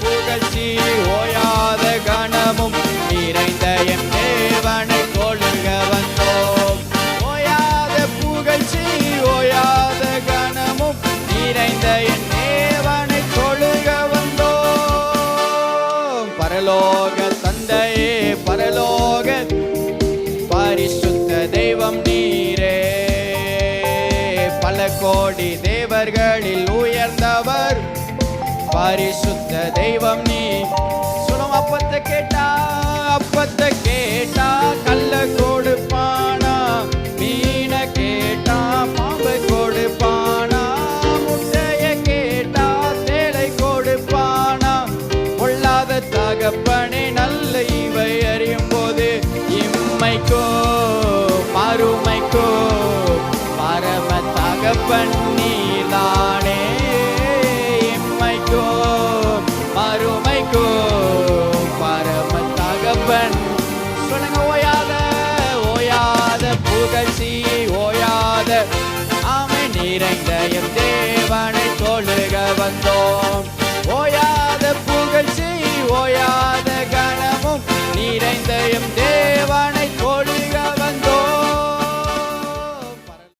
புகழ்ச்சி ஓயாத கணமும் நிறைந்த என் தேவனை தொழுக வந்தோம். ஓயாத புகழ்ச்சி ஓயாத கணமும் நிறைந்த என் தேவனை தொழுக வந்தோம். பரலோக தந்தையே, பரலோக பரிசுத்த தெய்வம் நீரே, பல கோடி தேவர்களில் உயர்ந்தவர் பரிசுத்த தெய்வம் நீ. சொல்லும் அப்பத்தை கேட்டா கல்ல கொடுப்பானா, மீன கேட்டா பாம்பை கொடுப்பானா, முட்டைய கேட்டா தேளை கொடுப்பானா. பொல்லாத தகப்பனே நல்ல இவை அறியும் போது இம்மைக்கோ மறுமைக்கோ பரம தகப்பன் நீதானே. இம்மைக்கோ மறுமைக்கோ பரம தகப்பன். சொல்லுங்க ஓயாத புகழ்ச்சி ஓயாத ஆமை நிறைந்த என் தேவனை தொழுக வந்தோம். ஓயாத புகழ்ச்சி ஓயாத